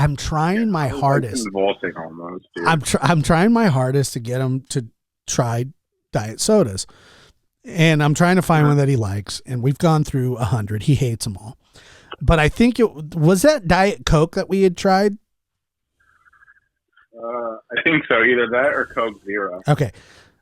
I'm trying my hardest. Convulsing almost, dude. I'm trying my hardest to get him to try diet sodas, and I'm trying to find one that he likes. And we've gone through 100. He hates them all, but I think it was that Diet Coke that we had tried. I think so. Either that or Coke Zero. Okay.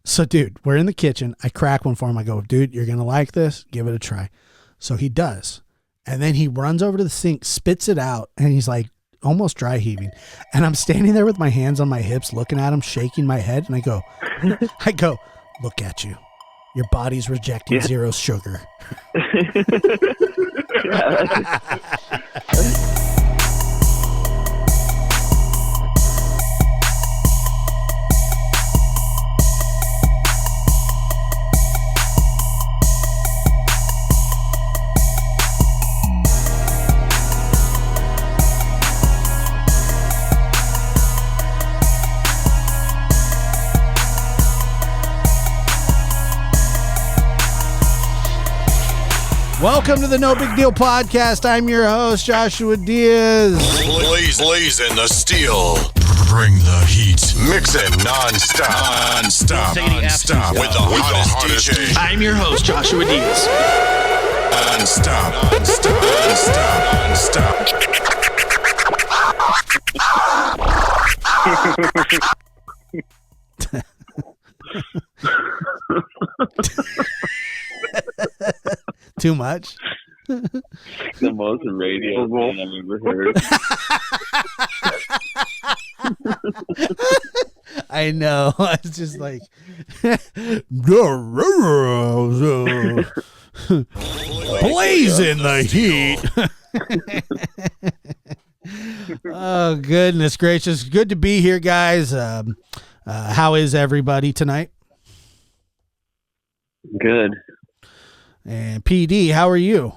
So, dude, we're in the kitchen. I crack one for him. I go, dude, you're going to like this. Give it a try. So he does. And then he runs over to the sink, spits it out, and he's like almost dry heaving. And I'm standing there with my hands on my hips, looking at him, shaking my head. And I go, look at you. Your body's rejecting zero sugar. Welcome to the No Big Deal Podcast. I'm your host, Joshua Diaz. Blazing the steel. Bring the heat. Mix it non-stop. Non-stop. With the hottest DJ. I'm your host, Joshua Diaz. Non-stop. Too much? The most radio thing I've ever heard. I know. It's just like blazing the heat. Oh, goodness gracious. Good to be here, guys. How is everybody tonight? Good. And PD, how are you?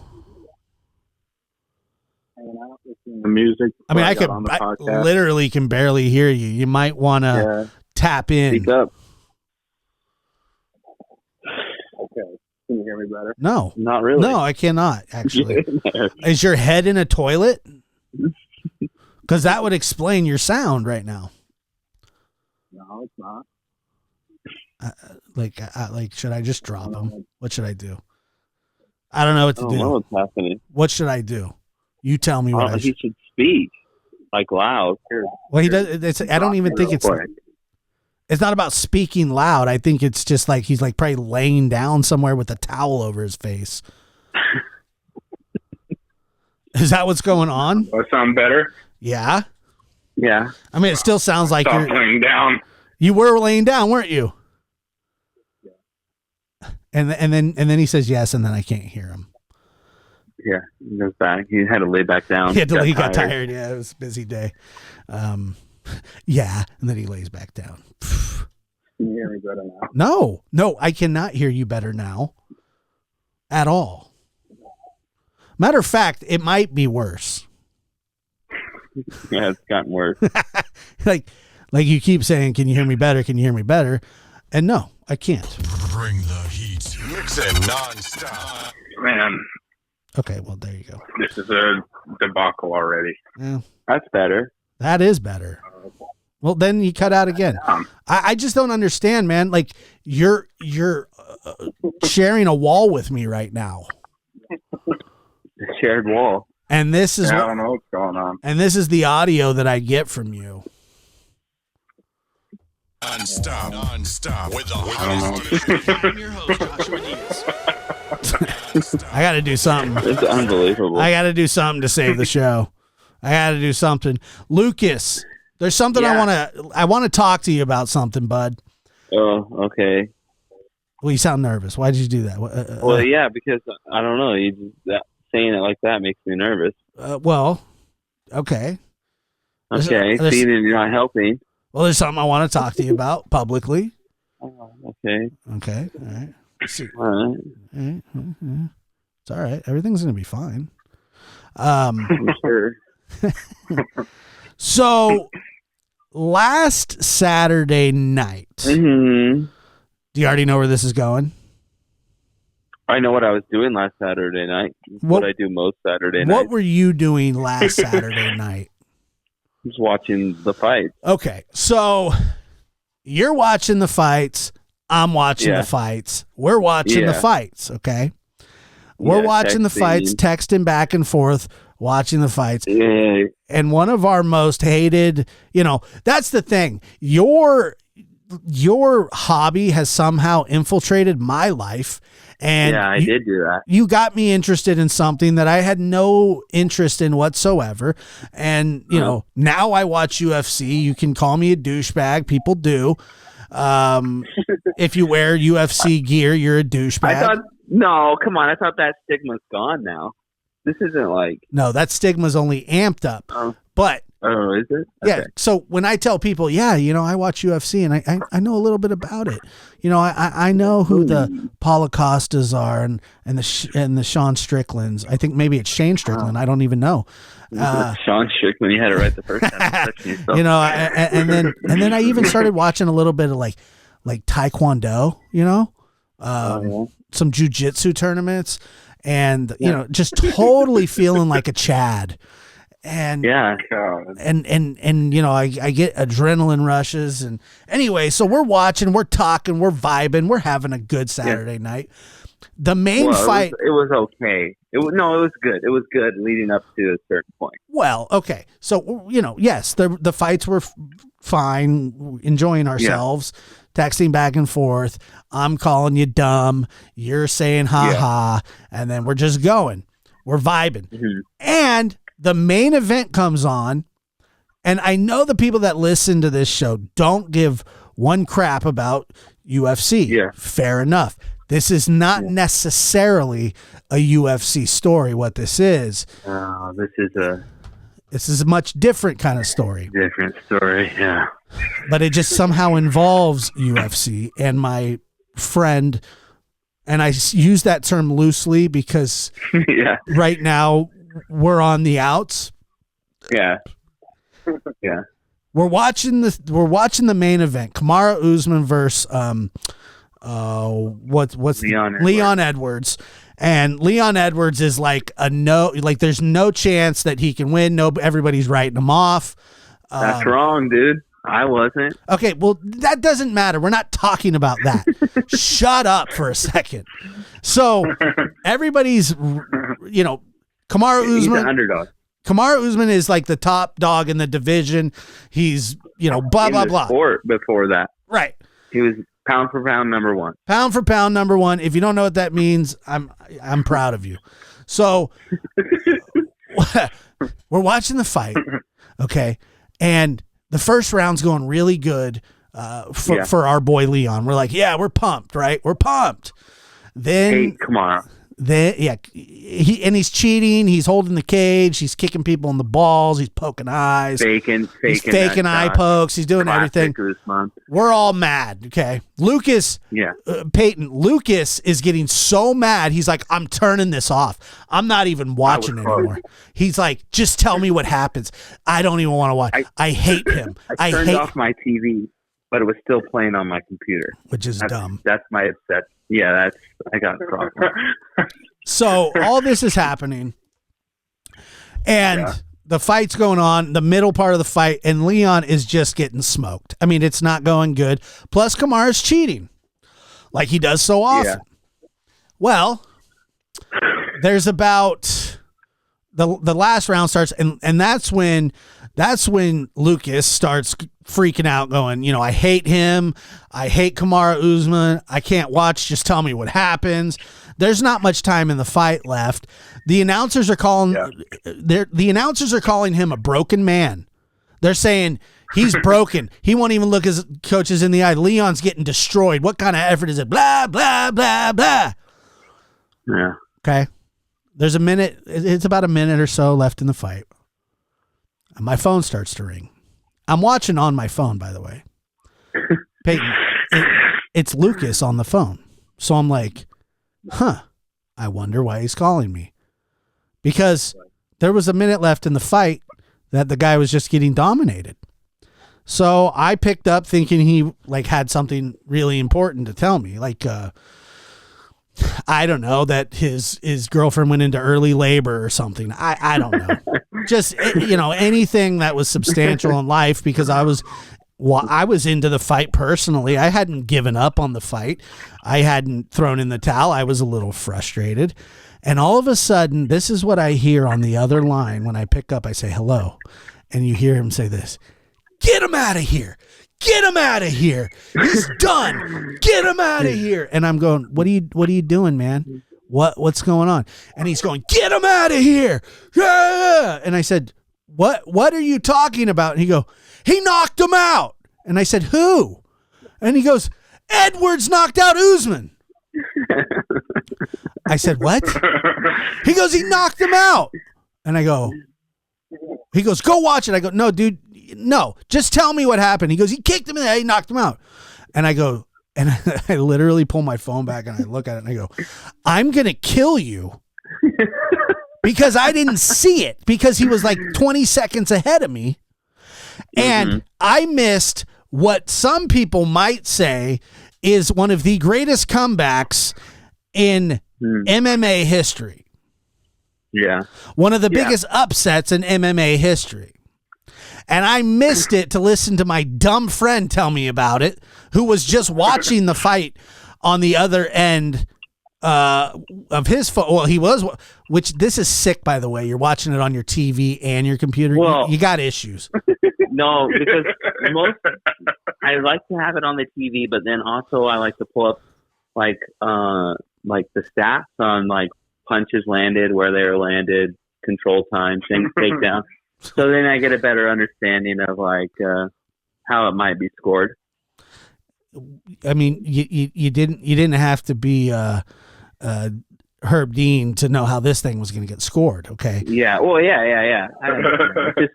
Hanging out, listening to music. I mean, I literally can barely hear you. You might want to tap in. Speak up. Okay. Can you hear me better? No. Not really. No, I cannot, actually. Is your head in a toilet? Because that would explain your sound right now. No, it's not. Like, should I just drop him? What should I do? I don't know what to do. I don't know what's happening. What should I do? You tell me what he should speak, like loud. Well, he does. I don't even think it's not about speaking loud. I think it's just like he's like probably laying down somewhere with a towel over his face. Is that what's going on? Does that sound better? Yeah. Yeah. I mean, it still sounds like you're laying down. You were laying down, weren't you? And then he says yes, and then I can't hear him. Yeah, he goes back. He had to lay back down. He got tired. Yeah, it was a busy day. Yeah, and then he lays back down. Can you hear me better now? No, I cannot hear you better now. At all. Matter of fact, it might be worse. Yeah, it's gotten worse. like you keep saying, "Can you hear me better? Can you hear me better?" And no, I can't. Bring the heat. Mix it non-stop. Man. Okay, well, there you go. This is a debacle already. Yeah. That's better. That is better. Well, then you cut out again. I just don't understand, man. Like, you're sharing a wall with me right now. A shared wall. And this is I don't know what's going on. And this is the audio that I get from you. Non-stop. With the hottest. I'm your host, Joshua Diaz. I got to do something. It's unbelievable. I got to do something to save the show. I got to do something. Lucas, there's something I want to talk to you about something, bud. Oh, okay. Well, you sound nervous. Why did you do that? Well, yeah, because I don't know. Saying it like that makes me nervous. Well, okay. Okay, see, you're not helping. Well, there's something I want to talk to you about publicly. Oh, okay. Okay. All right. See. All right. It's all right. Everything's going to be fine. Sure. So, last Saturday night, mm-hmm. Do you already know where this is going? I know what I was doing last Saturday night. What I do most Saturday nights. What were you doing last Saturday night? Just watching the fight. Okay, so you're watching the fights. I'm watching the fights. We're watching the fights, okay? We're watching the fights, texting back and forth, watching the fights. Yeah. And one of our most hated, that's the thing. Your hobby has somehow infiltrated my life. And I did do that. You got me interested in something that I had no interest in whatsoever. And, now I watch UFC. You can call me a douchebag. People do. If you wear UFC gear, you're a douchebag. No, come on. I thought that stigma's gone now. This isn't like... No, that stigma's only amped up. But... Oh, is it? Yeah. So when I tell people, I watch UFC and I know a little bit about it. I know who the Paulo Costas are and the Sean Stricklands. I think maybe it's Shane Strickland. I don't even know. Sean Strickland, you had it right the first time. And then I even started watching a little bit of like Taekwondo, some jujitsu tournaments, and just totally feeling like a Chad. And I get adrenaline rushes. And anyway, so we're watching, we're talking, we're vibing, we're having a good Saturday night. The main fight, it was okay. It was good. It was good leading up to a certain point. Well, okay. So, yes, the fights were fine, enjoying ourselves, texting back and forth. I'm calling you dumb. You're saying ha. And then we're just going. We're vibing. Mm-hmm. And the main event comes on, and I know the people that listen to this show don't give one crap about UFC. Yeah. Fair enough. This is not necessarily a UFC story, what this is. This is a much different kind of story. Different story, yeah. But it just somehow involves UFC, and my friend, and I use that term loosely because right now, we're on the outs. Yeah. We're watching the main event. Kamaru Usman versus Leon Edwards. And Leon Edwards is like there's no chance that he can win. No, everybody's writing him off. That's wrong, dude. I wasn't. Okay, well, that doesn't matter. We're not talking about that. Shut up for a second. So everybody's Kamaru Usman, he's an underdog. Kamaru Usman is like the top dog in the division. He's, blah, blah, blah. Sport before that. Right. He was pound for pound number one. Pound for pound number one. If you don't know what that means, I'm proud of you. So we're watching the fight, okay? And the first round's going really good for our boy Leon. We're like, we're pumped, right? We're pumped. Then Kamaru. He's cheating. He's holding the cage. He's kicking people in the balls. He's poking eyes. Faking eye pokes. He's doing everything. We're all mad. Okay, Lucas. Payton. Lucas is getting so mad. He's like, I'm turning this off. I'm not even watching anymore. He's like, just tell me what happens. I don't even want to watch. I hate him. I turned off my TV, but it was still playing on my computer, which is dumb. That's my upset. Yeah, I got a problem. So all this is happening, and the fight's going on, the middle part of the fight, and Leon is just getting smoked. I mean, it's not going good. Plus, Kamaru's cheating, like he does so often. Yeah. Well, there's about the last round starts, and that's when Lucas starts freaking out, going, I hate him. I hate Kamaru Usman. I can't watch. Just tell me what happens. There's not much time in the fight left. The announcers are calling. The announcers are calling him a broken man. They're saying he's broken. He won't even look his coaches in the eye. Leon's getting destroyed. What kind of effort is it? Blah blah blah blah. Yeah. Okay. There's a minute. It's about a minute or so left in the fight. And my phone starts to ring. I'm watching on my phone, by the way. Payton, it's Lucas on the phone. So I'm like, I wonder why he's calling me. Because there was a minute left in the fight that the guy was just getting dominated. So I picked up thinking he had something really important to tell me. I don't know, that his girlfriend went into early labor or something. I don't know. Just, anything that was substantial in life, because I was into the fight personally. I hadn't given up on the fight. I hadn't thrown in the towel. I was a little frustrated. And all of a sudden, this is what I hear on the other line when I pick up. I say, hello. And you hear him say this, get him out of here. Get him out of here. He's done. Get him out of here. And I'm going, what are you doing, man? What's going on? And he's going, get him out of here. Yeah. And I said, what are you talking about? And he knocked him out. And I said, who? And he goes, Edwards knocked out Usman. I said, what? He goes, he knocked him out. And he goes, go watch it. I go, no, dude, no, just tell me what happened. He goes, he kicked him in the head, he knocked him out. And I go, and I literally pull my phone back and I look at it and I go, I'm going to kill you because I didn't see it, because he was like 20 seconds ahead of me. And I missed what some people might say is one of the greatest comebacks in MMA history. Yeah. One of the biggest upsets in MMA history. And I missed it to listen to my dumb friend tell me about it, who was just watching the fight on the other end of his phone. Well, he was, which this is sick, by the way. You're watching it on your TV and your computer. Well, you got issues. No, because I like to have it on the TV, but then also I like to pull up like the stats on like punches landed, where they were landed, control time, things takedown. So then I get a better understanding of like how it might be scored. I mean, you didn't have to be Herb Dean to know how this thing was going to get scored. Okay. Yeah. Well, yeah. Just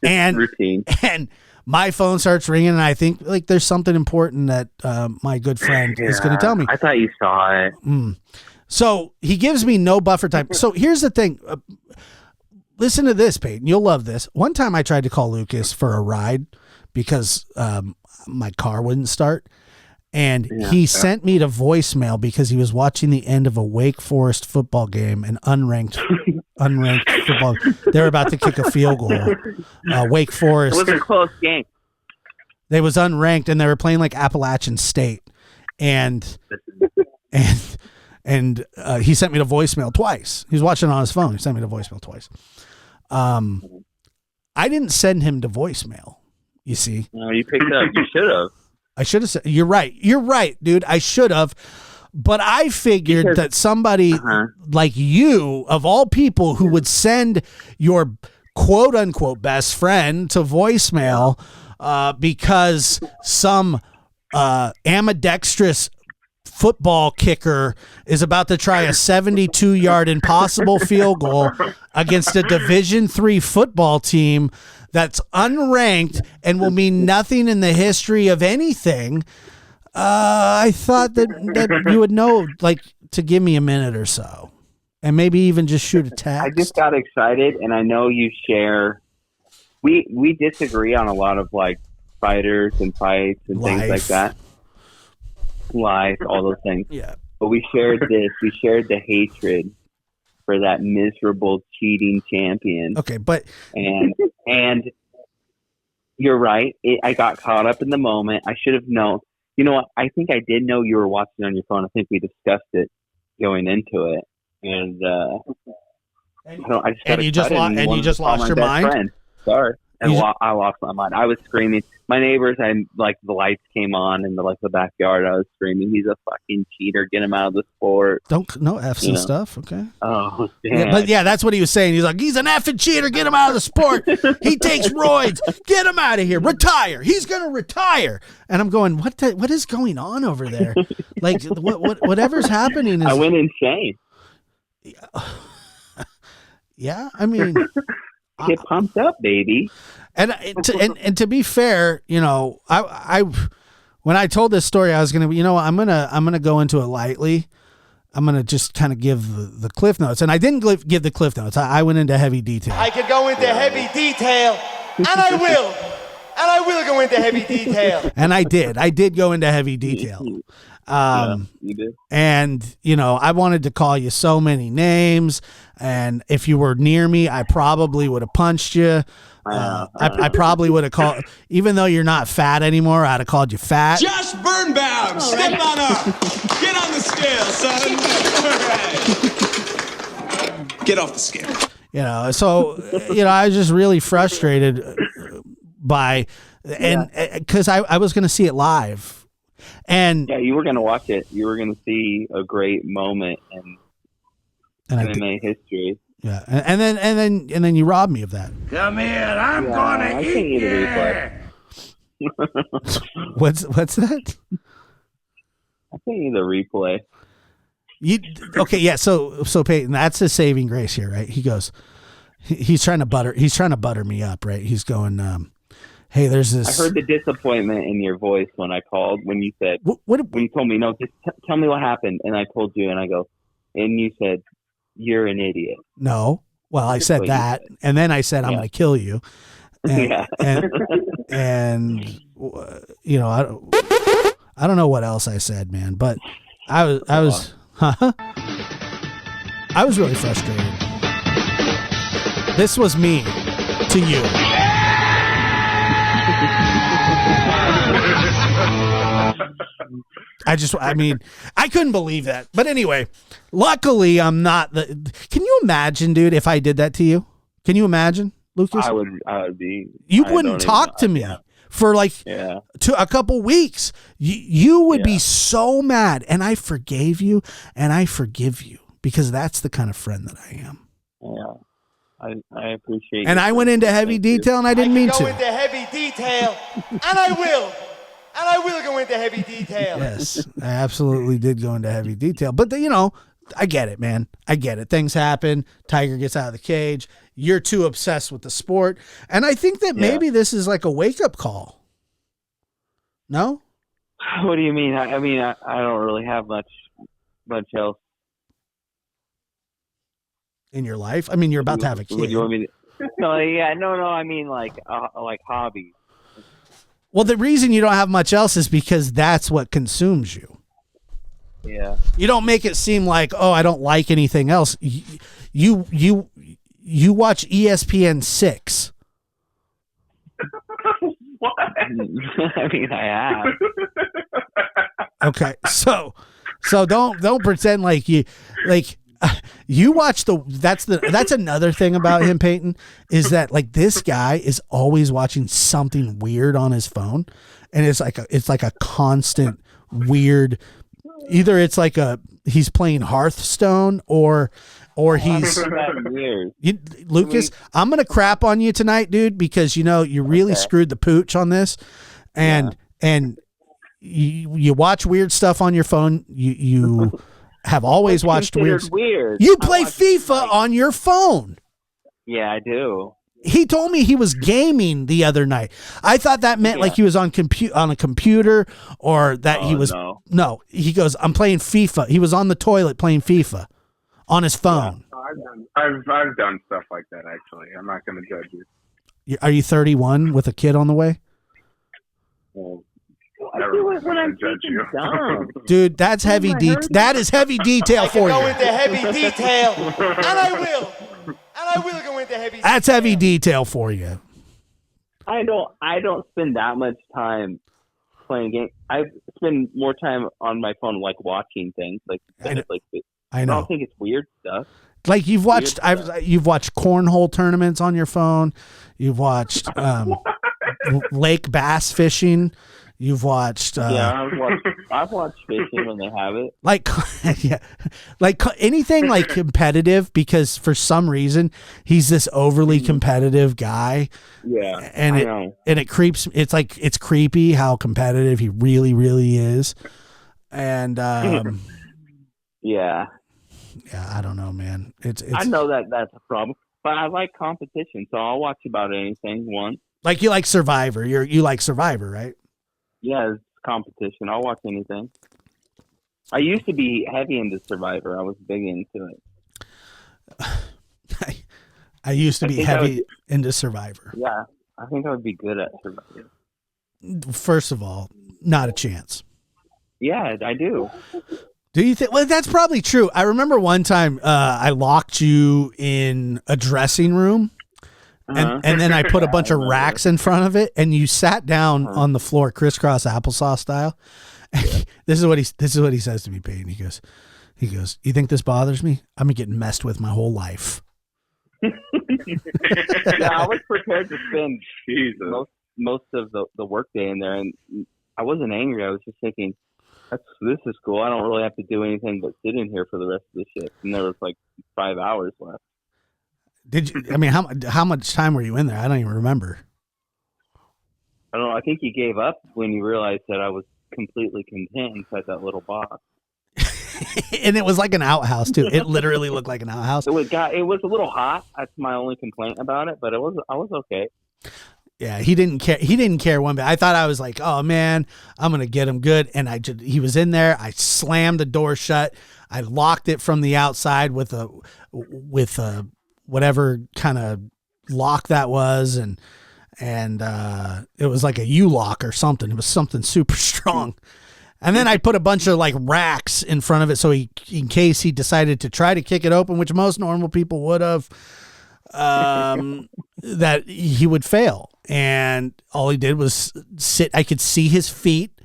and routine. And my phone starts ringing, and I think like there's something important that my good friend is going to tell me. I thought you saw it. So he gives me no buffer time. So here's the thing. Listen to this, Payton. You'll love this. One time I tried to call Lucas for a ride because my car wouldn't start. And he sent me to voicemail because he was watching the end of a Wake Forest football game, an unranked football. They were about to kick a field goal. Wake Forest. It was a close game. They was unranked, and they were playing like Appalachian State. And he sent me to voicemail twice. He was watching on his phone. He sent me to voicemail twice. I didn't send him to voicemail, you see. No, you picked up. You should have. I should have said, you're right, dude. I should have. But I figured that somebody like you, of all people, who would send your quote unquote best friend to voicemail because some ambidextrous football kicker is about to try a 72-yard impossible field goal against a Division III football team that's unranked and will mean nothing in the history of anything. I thought that you would know, like, to give me a minute or so, and maybe even just shoot a text. I just got excited, and I know you share. We disagree on a lot of like fighters and fights and things like that. Life, all those things. Yeah. But we shared this. We shared the hatred for that miserable cheating champion. Okay, but and you're right. I got caught up in the moment. I should have known. You know what? I think I did know you were watching on your phone. I think we discussed it going into it, and you just lost your mind. Friend. Sorry. And I lost my mind. I was screaming. My neighbors, the lights came on in the backyard. I was screaming, "He's a fucking cheater! Get him out of the sport!" No F's and stuff. Okay. Oh, damn. Yeah, but that's what he was saying. He's like, "He's an effing cheater! Get him out of the sport! He takes roids! Get him out of here! Retire! He's gonna retire!" And I'm going, "What is going on over there? Like, whatever's happening is." I went insane. Yeah, I mean. Get pumped up, baby. And to be fair, I when I told this story, I was gonna, I'm gonna go into it lightly. I'm gonna just kind of give the cliff notes, and I didn't give the cliff notes. I went into heavy detail. I could go into heavy detail, and I will go into heavy detail. And I did go into heavy detail. You do. And, you know, I wanted to call you so many names. And if you were near me, I probably would have punched you. I probably would have called, even though you're not fat anymore, I'd have called you fat. Josh Birnbaum, step on up. Get on the scale, son. All right. Get off the scale. You know, so, you know, I was just really frustrated by, and because I was going to see it live. And yeah, you were going to watch it. You were going to see a great moment in MMA history. Yeah, and then you robbed me of that. Come here, I'm gonna eat you. What's that? I think you the replay. Okay, yeah. So Payton, that's his saving grace here, right? He goes, he's trying to butter me up, right? He's going, hey, there's this. I heard the disappointment in your voice when I called, when you said, when you told me, no, just tell me what happened, and I told you, and I go, and you said, you're an idiot. No, well, I said that, and then I said, I'm going to kill you, and, and you know, I don't know what else I said, man, but I was really frustrated. This was me to you. I couldn't believe that. But anyway, luckily I'm not can you imagine, dude, if I did that to you? Can you imagine, Lucas? I would be. You wouldn't talk to me for like to a couple weeks. You would be so mad, and I forgave you, and I forgive you because that's the kind of friend that I am. Yeah. I appreciate. And I went into heavy detail, and I didn't mean to. Go into heavy detail, and I will. And I will go into heavy detail. Yes, I absolutely did go into heavy detail. But, you know, I get it, man. I get it. Things happen. Tiger gets out of the cage. You're too obsessed with the sport. And I think that maybe this is like a wake-up call. No? What do you mean? I don't really have much else. In your life? I mean, you're about to have a kid. What do you want me to... No, yeah, no. I mean, like hobbies. Well, the reason you don't have much else is because that's what consumes you. Yeah. You don't make it seem like, oh, I don't like anything else. You watch ESPN 6. What? I mean, I have. Okay, so don't pretend like you watch that's another thing about him, Payton, is that like this guy is always watching something weird on his phone, and it's like a constant weird. Either it's like he's playing Hearthstone or he's weird. Lucas. I'm gonna crap on you tonight, dude, because you know you really screwed the pooch on this, and you watch weird stuff on your phone. You have always watched weird. You play FIFA on your phone. Yeah, I do. He told me he was gaming the other night. I thought that meant like he was on a computer, or that he was. No, he goes, I'm playing FIFA. He was on the toilet playing FIFA on his phone. Yeah, I've done stuff like that, actually. I'm not going to judge you. Are you 31 with a kid on the way? Well, when I'm judge you. Dude, that's heavy that is heavy detail for you. Go into heavy detail, and I will. And I will go into heavy detail. That's heavy detail for you. I don't spend that much time playing games. I spend more time on my phone, like watching things. I know. I don't think it's weird stuff. Like you've watched cornhole tournaments on your phone. You've watched lake bass fishing. You've watched. I've watched fishing when they have it. Like anything like competitive, because for some reason he's this overly competitive guy. Yeah, and it creeps. It's creepy how competitive he really, really is. And yeah, I don't know, man. It's I know that's a problem, but I like competition, so I'll watch about anything once. Like you like Survivor. You like Survivor, right? Yeah, it's competition. I'll watch anything. I used to be heavy into Survivor. I was big into it. I used to be heavy into Survivor. Yeah, I think I would be good at Survivor. First of all, not a chance. Yeah, I do. Do you think? Well, that's probably true. I remember one time I locked you in a dressing room, and then I put a bunch of racks in front of it, and you sat down on the floor, crisscross applesauce style. This is what he says to me, Payton. He goes, "You think this bothers me? I'm getting messed with my whole life." Yeah, I was prepared to spend most of the work day in there, and I wasn't angry. I was just thinking, this is cool. I don't really have to do anything but sit in here for the rest of the shift. And there was like 5 hours left. Did you? I mean, how much time were you in there? I don't even remember. I don't know. I think you gave up when you realized that I was completely content inside that little box. And it was like an outhouse too. It literally looked like an outhouse. It was a little hot. That's my only complaint about it, but I was okay. Yeah, he didn't care. He didn't care one bit. I thought I was like, oh man, I'm gonna get him good. And he was in there. I slammed the door shut. I locked it from the outside with a whatever kind of lock that was, and it was like a U-lock or something. It was something super strong. And then I put a bunch of like racks in front of it, so in case he decided to try to kick it open, which most normal people would have, that he would fail. And all he did was sit. I could see his feet,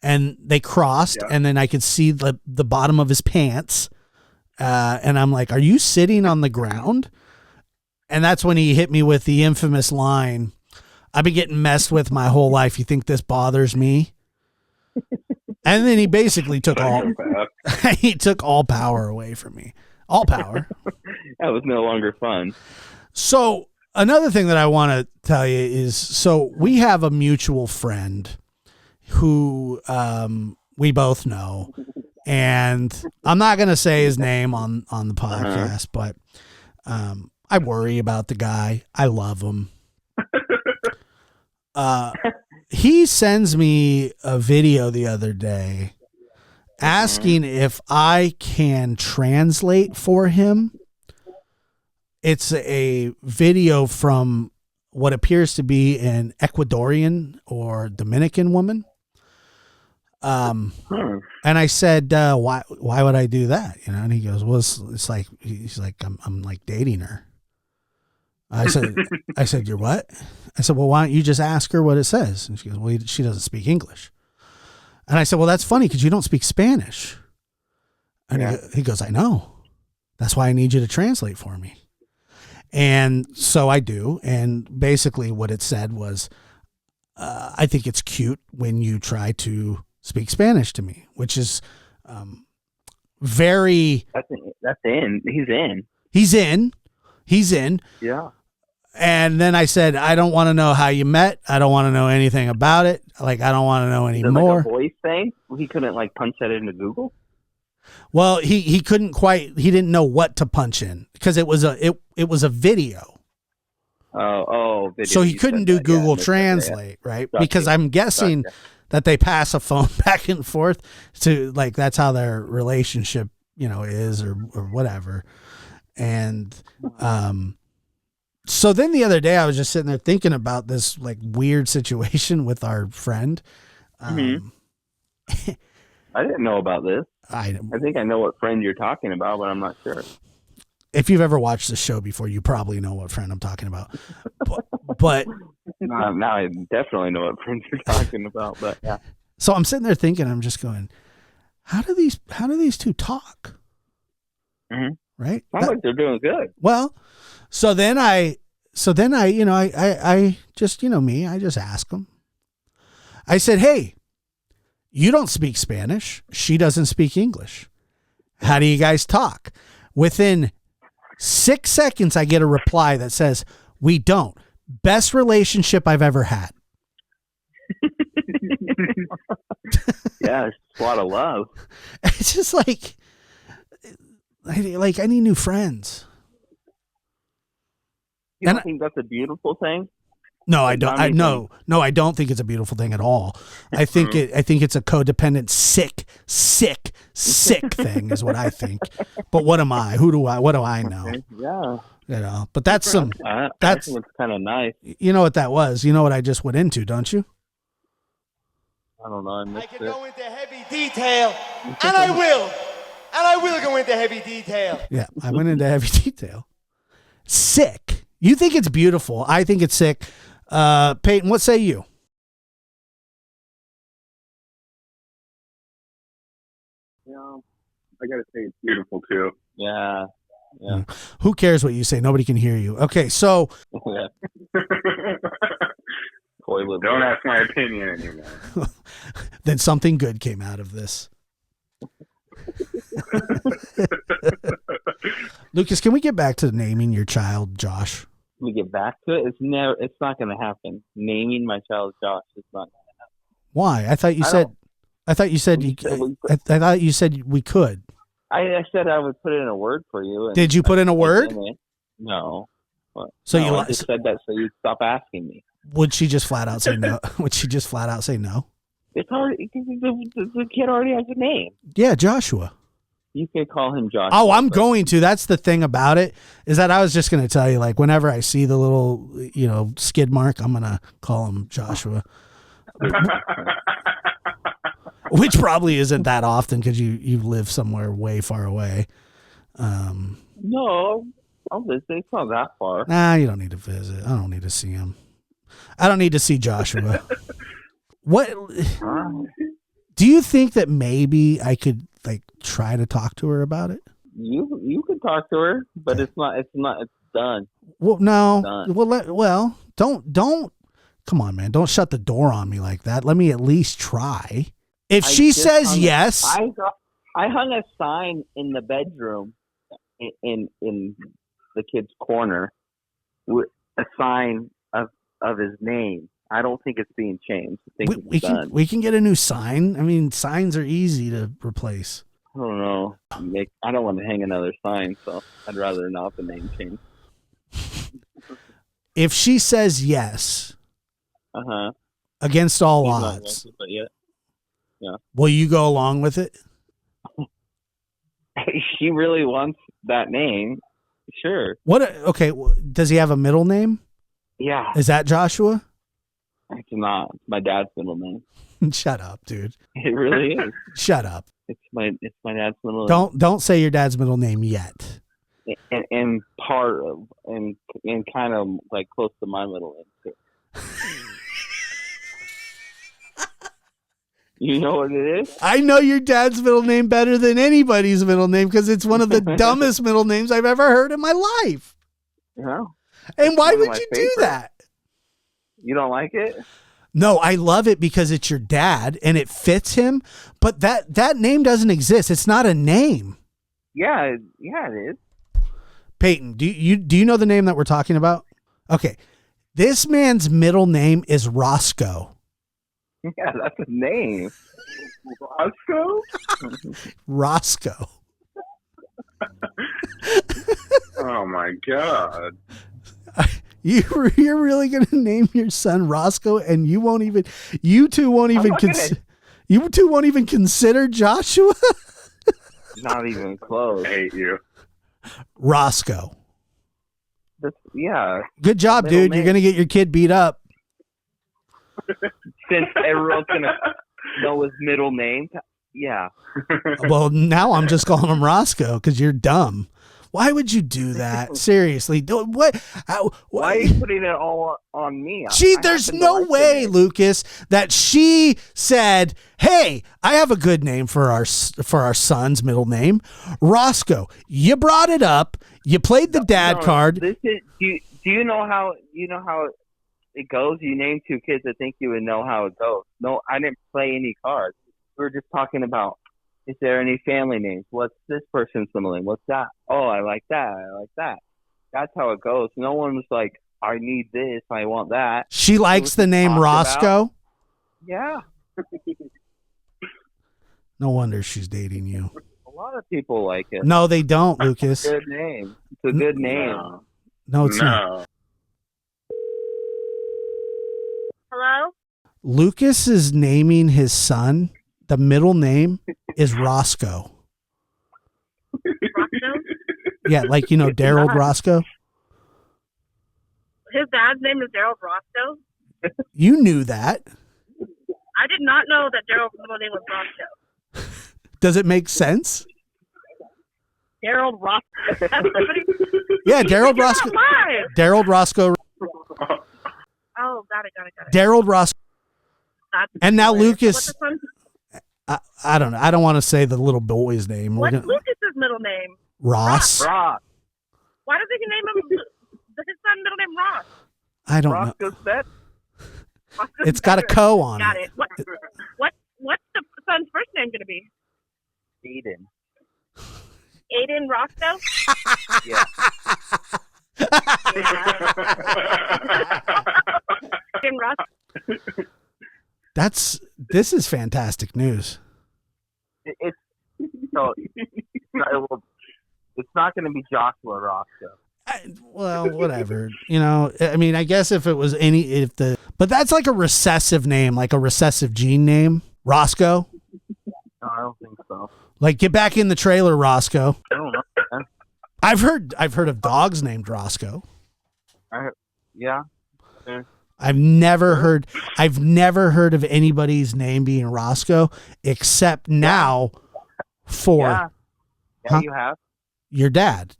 and they crossed, and then I could see the bottom of his pants. And I'm like, "Are you sitting on the ground?" And that's when he hit me with the infamous line, "I've been getting messed with my whole life. You think this bothers me?" And then he basically took all power away from me. All power. That was no longer fun. So another thing that I want to tell you is, so we have a mutual friend who we both know, and I'm not going to say his name on the podcast, but I worry about the guy. I love him. He sends me a video the other day asking if I can translate for him. It's a video from what appears to be an Ecuadorian or Dominican woman. And I said, why would I do that? You know, and he goes, well, it's like, he's like, I'm like dating her. I said, you're what? I said, well, why don't you just ask her what it says? And she goes, well, she doesn't speak English. And I said, well, that's funny because you don't speak Spanish. And he goes, I know. That's why I need you to translate for me. And so I do. And basically what it said was, I think it's cute when you try to speak Spanish to me, which is very... That's in. He's in. Yeah. And then I said, I don't want to know how you met. I don't want to know anything about it. Like, I don't want to know anymore. Like a voice thing? He couldn't like punch that into Google? Well, he couldn't quite, he didn't know what to punch in because it was a video. Oh, video. So he couldn't do Google Translate, right? Because I'm guessing that they pass a phone back and forth to, like, that's how their relationship, is or whatever. And, so then the other day I was just sitting there thinking about this like weird situation with our friend. I didn't know about this. I think I know what friend you're talking about, but I'm not sure. If you've ever watched the show before, you probably know what friend I'm talking about. But now I definitely know what friend you're talking about. But yeah. So I'm sitting there thinking, I'm just going, how do these two talk? Mm-hmm. Right? Sounds like they're doing good. Well, so then I just, me, I just ask them. I said, hey, you don't speak Spanish. She doesn't speak English. How do you guys talk? Within 6 seconds, I get a reply that says, we don't. Best relationship I've ever had. Yeah, it's a lot of love. It's just like I need new friends. You don't think that's a beautiful thing? No, I don't. I don't think it's a beautiful thing at all. I think it's a codependent, sick thing is what I think. But what am I? What do I know? Yeah. But that's that's kind of nice. You know what that was? You know what I just went into, don't you? I don't know. I I missed can it. go into heavy detail, and I will. And I will go into heavy detail. Yeah, I went into heavy detail. Sick. You think it's beautiful. I think it's sick. Payton, what say you? Yeah, I gotta say it's beautiful too. Yeah. Who cares what you say? Nobody can hear you. Okay, so Yeah. Toilet. Don't ask my opinion anymore. then something good came out of this. Lucas, can we get back to naming your child Josh? We get back to it. It's not going to happen. Naming my child Josh is not. Why? I thought you said we could. I said I would put in a word for you. Did you put in a word? No. So no, you I just said that so you stop asking me. Would she just flat out say no? Would she just flat out say no? It's already the kid already has a name. Yeah, Joshua. You could call him Joshua. Oh, I'm going to. That's the thing about it, is that I was just going to tell you, like, whenever I see the little, skid mark, I'm going to call him Joshua. Which probably isn't that often because you live somewhere way far away. No, I'll visit. It's not that far. Nah, you don't need to visit. I don't need to see him. I don't need to see Joshua. What do you think that maybe I could try to talk to her about it? You could talk to her, but okay. It's done. Well, no. Done. Don't come on, man. Don't shut the door on me like that. Let me at least try. If she says yes, I hung a sign in the bedroom in the kid's corner with a sign of his name. I don't think it's being changed. I think we can get a new sign. I mean, signs are easy to replace. I don't know. I don't want to hang another sign, so I'd rather not the name change. If she says yes, against all odds, but yeah. Will you go along with it? She really wants that name. Sure. Okay. Does he have a middle name? Yeah. Is that Joshua? It's not. It's my dad's middle name. Shut up, dude. It really is. Shut up. It's my dad's middle name. Don't say your dad's middle name yet. And part of and kind of like close to my middle name too. You know what it is? I know your dad's middle name better than anybody's middle name because it's one of the dumbest middle names I've ever heard in my life. Yeah. And why would you do that? You don't like it? No, I love it because it's your dad and it fits him, but that name doesn't exist. It's not a name. Yeah, it is. Payton, do you know the name that we're talking about? Okay. This man's middle name is Roscoe. Yeah, that's his name. Roscoe? Roscoe. Oh my God. You're really going to name your son Roscoe and you two won't even consider Joshua? Not even close. I hate you. Roscoe. Yeah. Good job, dude. Name. You're going to get your kid beat up. Since everyone's going to know his middle name. Yeah. Well, now I'm just calling him Roscoe because you're dumb. Why would you do that? Seriously. Why are you putting it all on me? There's no way, Lucas, that she said, hey, I have a good name for our son's middle name, Roscoe. You brought it up. You played the dad card. Do you know how it goes? You name two kids. I think you would know how it goes. No, I didn't play any cards. We were just talking about, is there any family names? What's this person's middle name? What's that? Oh, I like that. I like that. That's how it goes. No one was like, I need this. I want that. She likes the name Roscoe? Yeah. No wonder she's dating you. A lot of people like it. No, they don't, Lucas. It's a good name. It's a good name. No, it's not. Hello? Lucas is naming his son. The middle name is Roscoe. Roscoe? Yeah, like, Daryl Roscoe. His dad's name is Daryl Roscoe? You knew that. I did not know that Daryl's middle name was Roscoe. Does it make sense? Daryl Roscoe. Yeah, Daryl Roscoe. Daryl Roscoe. Oh, got it. Daryl Roscoe. And now Lucas. What's the son's, I don't know. I don't want to say the little boy's name. what's Lucas's middle name? Ross. Ross. Why does he name him his son middle name Ross? I don't know. Roscoe's bet. It's got a co on Got it. it. What's the son's first name going to be? Payton. Aiden Roscoe? Yeah. Aiden Roscoe. This is fantastic news. It's not going to be Joshua Roscoe. Well, whatever. I mean, I guess if it was but that's like a recessive name, like a recessive gene name, Roscoe. No, I don't think so. Like, get back in the trailer, Roscoe. I don't know, man. I've heard of dogs named Roscoe. Yeah. I've never heard of anybody's name being Roscoe except now for Yeah, you have. your dad.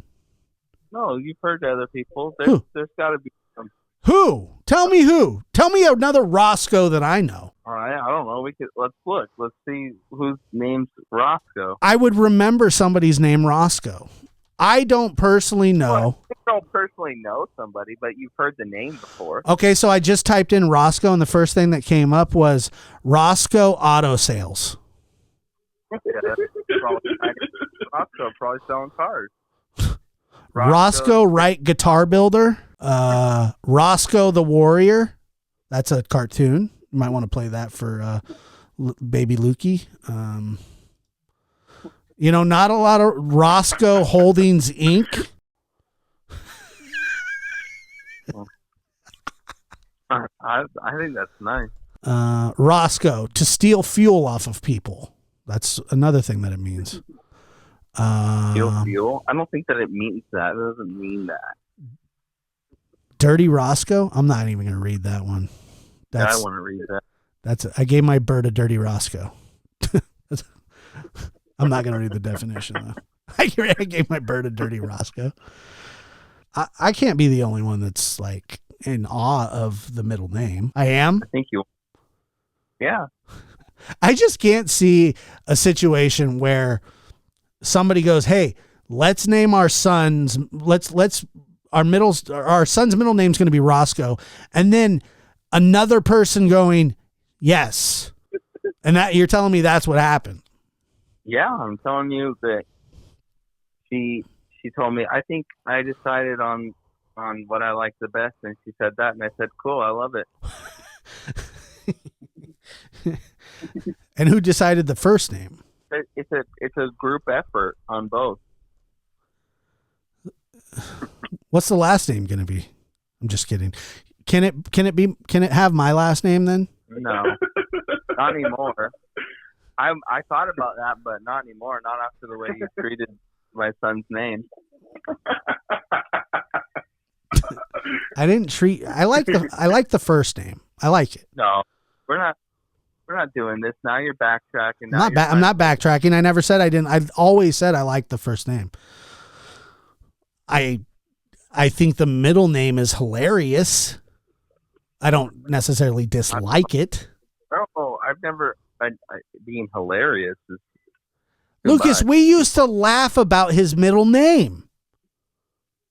No, you've heard other people. Who? There's got to be some. Who? Tell me who. Tell me another Roscoe that I know. All right, I don't know. Let's look. Let's see whose name's Roscoe. I would remember somebody's name Roscoe. I don't personally know. Well, you don't personally know somebody, but you've heard the name before. Okay, so I just typed in Roscoe, and the first thing that came up was Roscoe Auto Sales. Yeah, Roscoe probably selling cars. Roscoe Wright Guitar Builder. Roscoe the Warrior. That's a cartoon. You might want to play that for baby Lukey. Not a lot of Roscoe Holdings Inc. I think that's nice. Roscoe, to steal fuel off of people. That's another thing that it means. Fuel? I don't think that it means that. It doesn't mean that. Dirty Roscoe? I'm not even going to read that one. I want to read that. I gave my bird a dirty Roscoe. I'm not going to read the definition, though. I gave my bird a dirty Roscoe. I can't be the only one that's like in awe of the middle name. I am. I think you. Yeah. I just can't see a situation where somebody goes, "Hey, let's name our sons. Our son's middle name's going to be Roscoe," and then another person going, "Yes," and that you're telling me that's what happened. Yeah, I'm telling you that she told me, I think I decided on what I like the best, and she said that, and I said, cool, I love it. And who decided the first name? It's a group effort on both. What's the last name going to be? I'm just kidding. Can it have my last name then? No, not anymore. I thought about that, but not anymore. Not after the way you treated my son's name. I like the first name. I like it. No, we're not doing this now. You're backtracking. I'm not backtracking. I never said I didn't. I always said I liked the first name. I think the middle name is hilarious. I don't necessarily dislike it. Oh, I've never. Being hilarious is. Lucas, we used to laugh about his middle name.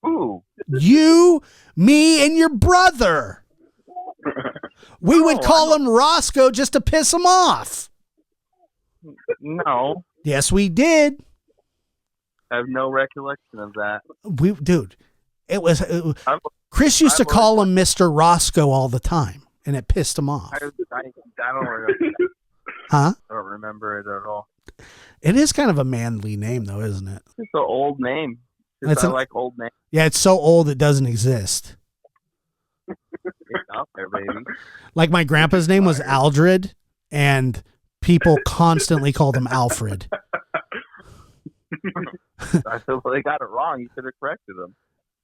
Ooh. You, me, and your brother. We would call him Roscoe just to piss him off. No. Yes, we did. I have no recollection of that. Chris used to call him Mr. Roscoe all the time, and it pissed him off. I don't remember that. Huh? I don't remember it at all. It is kind of a manly name, though, isn't it? It's an old name. I like old names. Yeah, it's so old it doesn't exist. It's out there, baby. Like my grandpa's name was Aldred, and people constantly called him Alfred. I feel they got it wrong. You should have corrected them.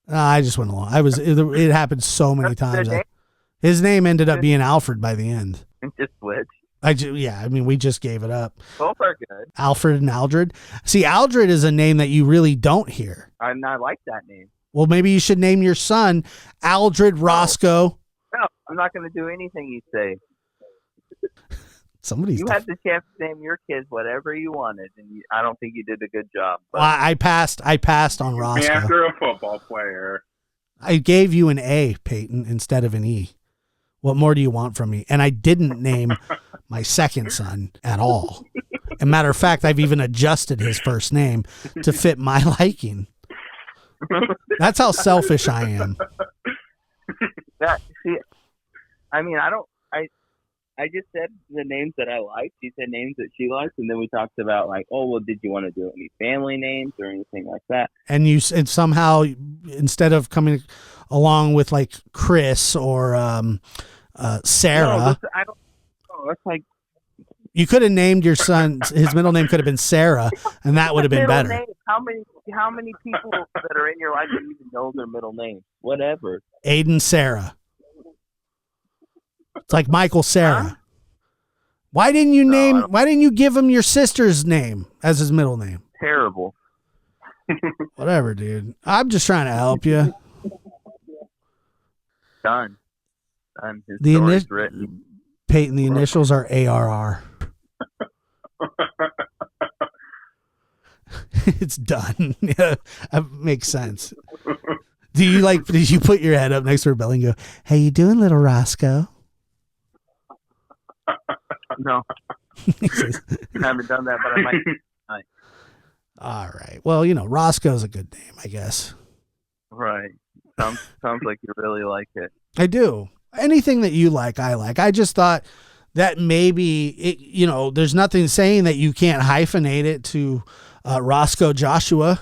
I just went along. It happened so many times. His name ended up being Alfred by the end. Just switch. I mean, we just gave it up. Both are good. Alfred and Aldred. See, Aldred is a name that you really don't hear. I like that name. Well, maybe you should name your son Aldred Roscoe. No, I'm not going to do anything you say. You had the chance to name your kids whatever you wanted, and I don't think you did a good job. Well, I passed on Roscoe. After a football player. I gave you an A, Payton, instead of an E. What more do you want from me? And I didn't name my second son at all. As a matter of fact, I've even adjusted his first name to fit my liking. That's how selfish I am. I just said the names that I liked. She said names that she liked, and then we talked about like, oh, well, did you want to do any family names or anything like that? And somehow, instead of coming along with like Chris or Sarah, That's like you could have named your son. His middle name could have been Sarah, and that would have been better. Name, how many people that are in your life don't even know their middle names? Whatever. Aiden Sarah. It's like Michael Sarah. Huh? Why didn't you give him your sister's name as his middle name? Terrible. Whatever, dude. I'm just trying to help you. Done. His story's written. Payton, the initials are ARR. It's done. Yeah, that makes sense. Did you put your head up next to her belly and go, "How you doing, little Roscoe?" No. I haven't done that, but I might. All right. Well, Roscoe's a good name, I guess. Right. Sounds like you really like it. I do. Anything that you like, I like. I just thought that maybe there's nothing saying that you can't hyphenate it to Roscoe Joshua.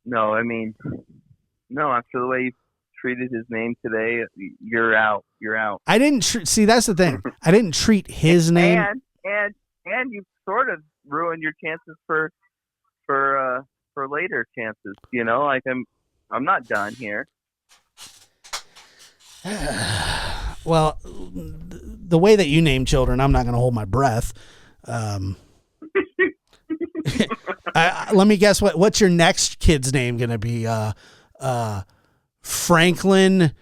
No, after the way you treated his name today, you're out. I didn't see. That's the thing. I didn't treat his name, and you sort of ruined your chances for later chances. Like I'm not done here. Well, the way that you name children, I'm not going to hold my breath. Let me guess. What's your next kid's name going to be? Franklin,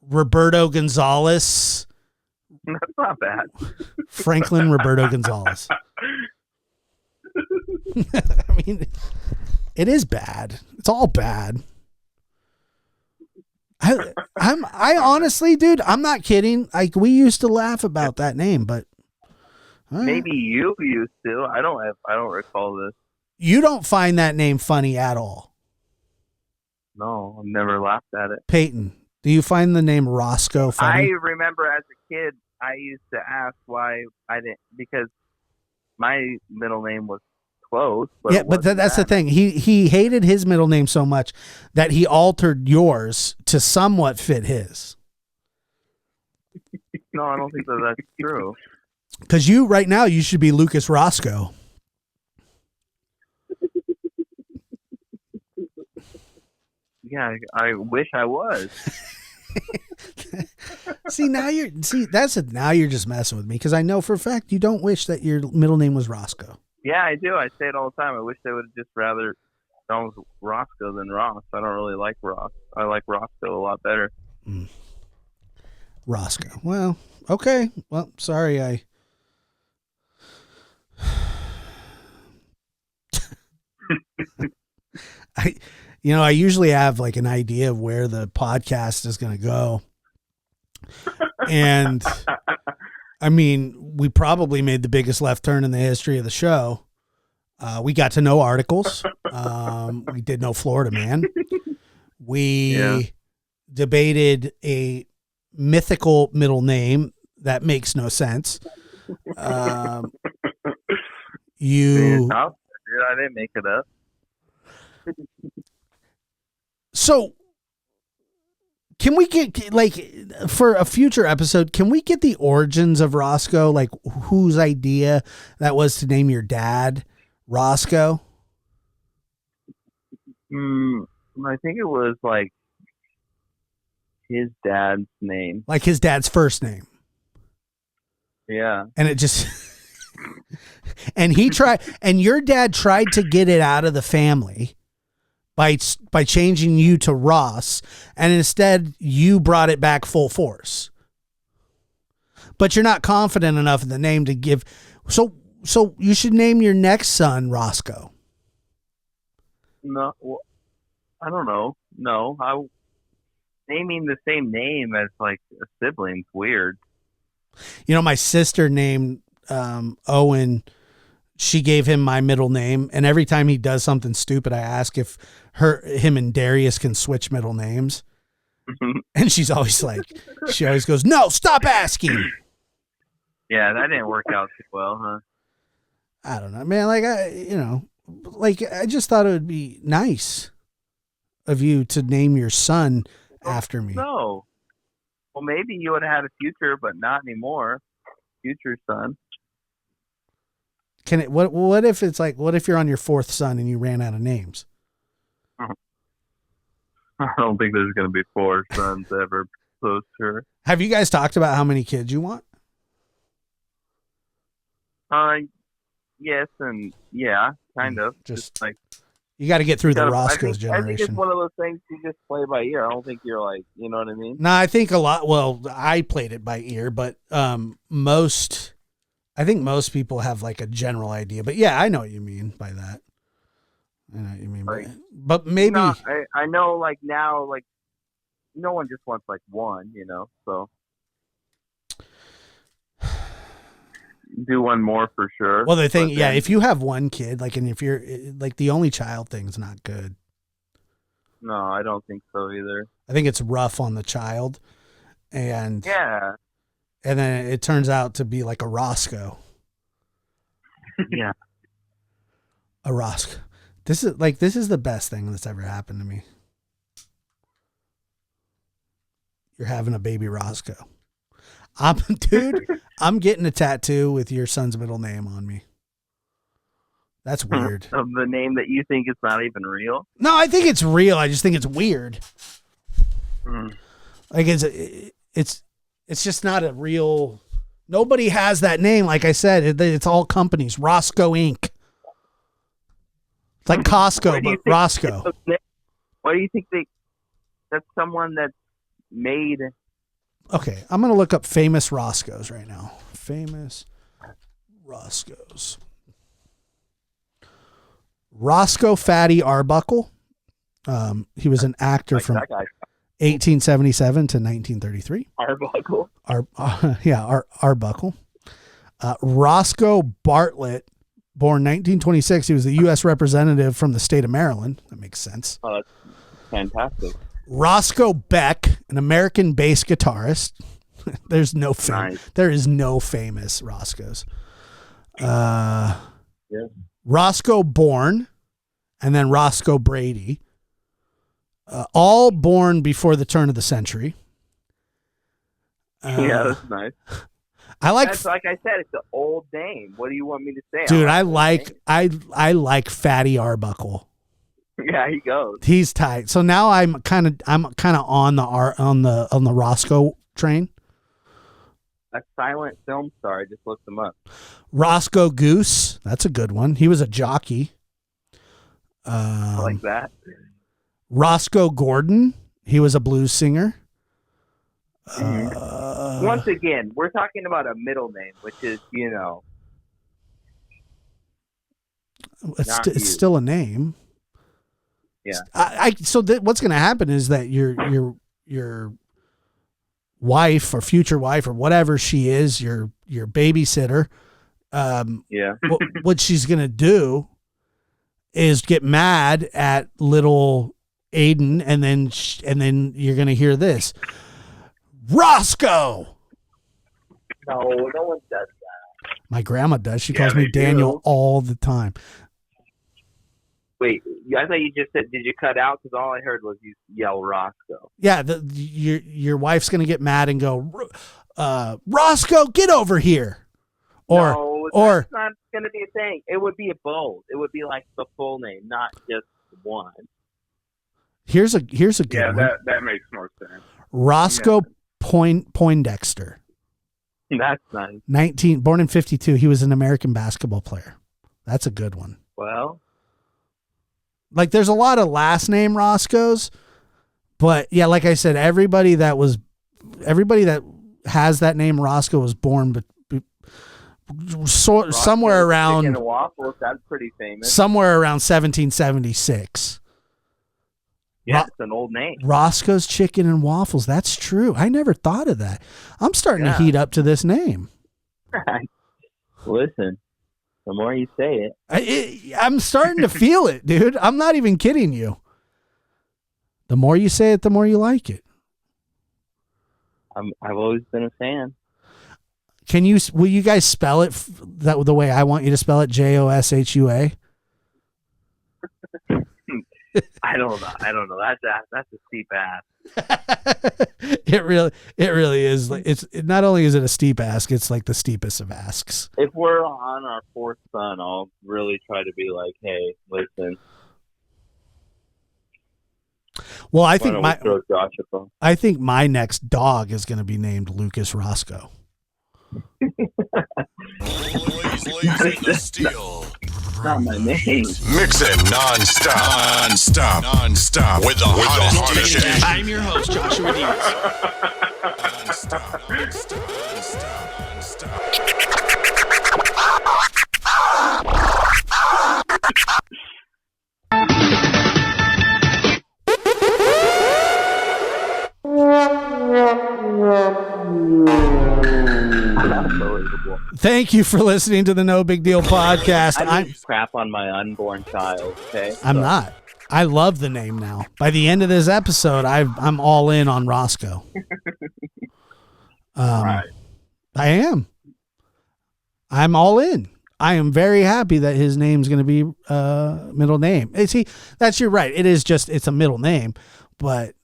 Roberto Gonzalez. That's not bad. Franklin Roberto Gonzalez. I mean, it is bad. It's all bad. I honestly, dude, I'm not kidding. Like, we used to laugh about that name, but maybe you used to. I don't recall this. You don't find that name funny at all. No, I've never laughed at it. Payton, do you find the name Roscoe funny? I remember as a kid, I used to ask why I didn't, because my middle name was close. But that's the thing. He hated his middle name so much that he altered yours to somewhat fit his. No, I don't think that's true. Because right now you should be Lucas Roscoe. Yeah, I wish I was. Now you're just messing with me, because I know for a fact you don't wish that your middle name was Roscoe. Yeah, I do. I say it all the time. I wish they would have just rather gone with Roscoe than Ross. I don't really like Ross. I like Roscoe a lot better. Roscoe. Well, okay. Well, sorry. I usually have like an idea of where the podcast is going to go. And I mean, we probably made the biggest left turn in the history of the show. We got to know articles. We did know Florida Man. We debated a mythical middle name that makes no sense. I didn't make it up. So can we get, like, for a future episode, can we get the origins of Roscoe? Like, whose idea that was to name your dad Roscoe? I think it was like His dad's name. Like his dad's first name. Yeah. And it just and your dad tried to get it out of the family by changing you to Ross, and instead you brought it back full force. But you're not confident enough in the name to give. So you should name your next son Roscoe. No, well, I don't know. No, naming the same name as like a sibling's weird. You know, my sister named Owen. She gave him my middle name, and every time he does something stupid, I ask if him and Darius can switch middle names. And she always goes, "No, stop asking." Yeah, that didn't work out too well, huh? I don't know, man. I just thought it would be nice of you to name your son after me. No. Well, maybe you would have had a future, but not anymore. Future son. Can it? What if it's like? What if you're on your fourth son and you ran out of names? I don't think there's going to be 4 sons ever close to her. Have you guys talked about how many kids you want? Yes, and yeah, kind of. Just like you got to get through the Roscoes generation. I think it's one of those things you just play by ear. I don't think you're like, you know what I mean? No, I think a lot. Well, I played it by ear, but I think most people have like a general idea. But yeah, I know what you mean by that. I know what you mean by that. But maybe I know. Like now, like no one just wants like one, you know. So do one more for sure. Well, the thing, if you have one kid, like, and if you're like the only child thing's not good. No, I don't think so either. I think it's rough on the child, and then it turns out to be like a Roscoe. Yeah, a Roscoe. This is the best thing that's ever happened to me. You're having a baby Roscoe. I'm getting a tattoo with your son's middle name on me. That's weird. Of the name that you think is not even real? No, I think it's real. I just think it's weird. Like it's just not a real. Nobody has that name. Like I said, it's all companies. Roscoe Inc. It's like Costco, but Roscoe. Why do you think that's someone that's made? Okay, I'm going to look up famous Roscoes right now. Famous Roscoes. Roscoe Fatty Arbuckle. He was an actor from 1877 to 1933. Arbuckle. Arbuckle. Roscoe Bartlett, born 1926. He was the U.S. representative from the state of Maryland. That makes sense. Oh, that's fantastic. Roscoe Beck, an American bass guitarist. There is no famous Roscoes. Roscoe Bourne, and then Roscoe Brady. All born before the turn of the century. Yeah, that's nice. That's like I said, it's an old name. What do you want me to say? Dude, I like Fatty Arbuckle. Yeah, he goes. He's tight. So now I'm kind of on the Roscoe train. A silent film star. I just looked him up. Roscoe Goose. That's a good one. He was a jockey. I like that. Roscoe Gordon. He was a blues singer. Once again, we're talking about a middle name, which is, it's still a name. Yeah. So what's going to happen is that your wife or future wife or whatever she is, your babysitter, what she's going to do is get mad at little Aiden, and then you're going to hear this. Roscoe. No one does that. My grandma does. She calls me Daniel all the time. Wait, I thought you just said, did you cut out? Because all I heard was you yell Roscoe. Yeah, your wife's going to get mad and go, Roscoe, get over here. No, that's not going to be a thing. It would be a bold. It would be like the full name, not just one. Here's a good one. That makes more sense. Roscoe Poindexter. That's nice. Born in 52. He was an American basketball player. That's a good one. Well, Like, there's a lot of last name Roscoes, but yeah, like I said, everybody that has that name Roscoe was born somewhere around Chicken and waffles. That's pretty famous. somewhere around 1776. Yeah, it's an old name. Roscoe's Chicken and Waffles. That's true. I never thought of that. I'm starting to heat up to this name. Listen, the more you say it. I'm starting to feel it, dude. I'm not even kidding you. The more you say it, the more you like it. I've always been a fan. Will you guys spell it the way I want you to spell it? Joshua? I don't know. That's a steep ask. It really is. It's not only is it a steep ask, it's like the steepest of asks. If we're on our fourth son, I'll really try to be like, hey, listen. Well, I think my next dog is going to be named Lucas Roscoe. Blazing the steel. Not my name. Mixing non-stop with the hottest DJ. I'm your host, Joshua Diaz. Unbelievable. Thank you for listening to the No Big Deal podcast. I'm crap on my unborn child. Okay, I'm not. I love the name now. By the end of this episode, I'm all in on Roscoe. Right. I am. I'm all in. I am very happy that his name's going to be middle name. See, you're right. It's a middle name, but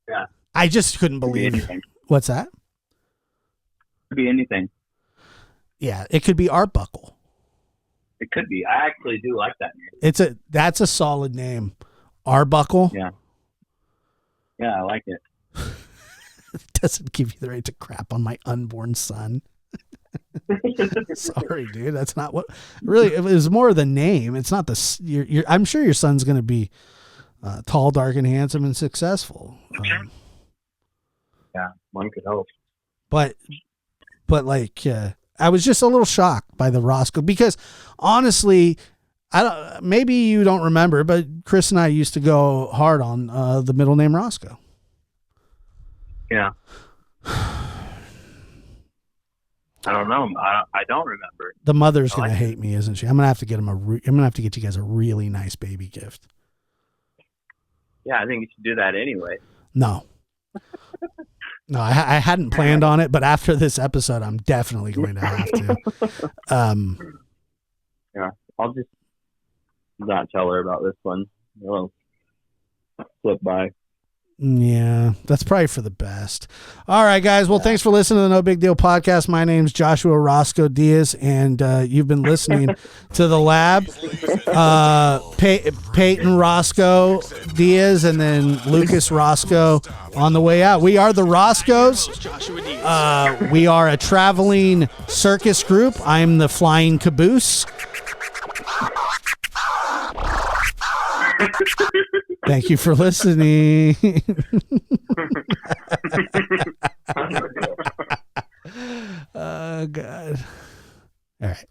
yeah, I just couldn't believe anything. What's that? Could be anything. Yeah, it could be Arbuckle. It could be. I actually do like that name. That's a solid name. Arbuckle. Yeah. Yeah, I like it. Doesn't give you the right to crap on my unborn son. Sorry, dude. That's not what really. It was more the name. It's not the. I'm sure your son's going to be tall, dark, and handsome and successful. Yeah, one could hope. But like, I was just a little shocked by the Roscoe because honestly, maybe you don't remember, but Chris and I used to go hard on the middle name Roscoe. Yeah. I don't know. I don't remember. The mother's going to hate me, isn't she? I'm going to have to get I'm going to have to get you guys a really nice baby gift. Yeah, I think you should do that anyway. No, I hadn't planned on it, but after this episode, I'm definitely going to have to. Yeah, I'll just not tell her about this one. I'll flip by. Yeah, that's probably for the best. All right, guys. Well, thanks for listening to the No Big Deal podcast. My name's Joshua Roscoe Diaz, and you've been listening to The Lab. Payton Roscoe Diaz, and then Lucas Roscoe on the way out. We are the Roscoes. We are a traveling circus group. I'm the flying caboose. Thank you for listening. Oh, God. All right.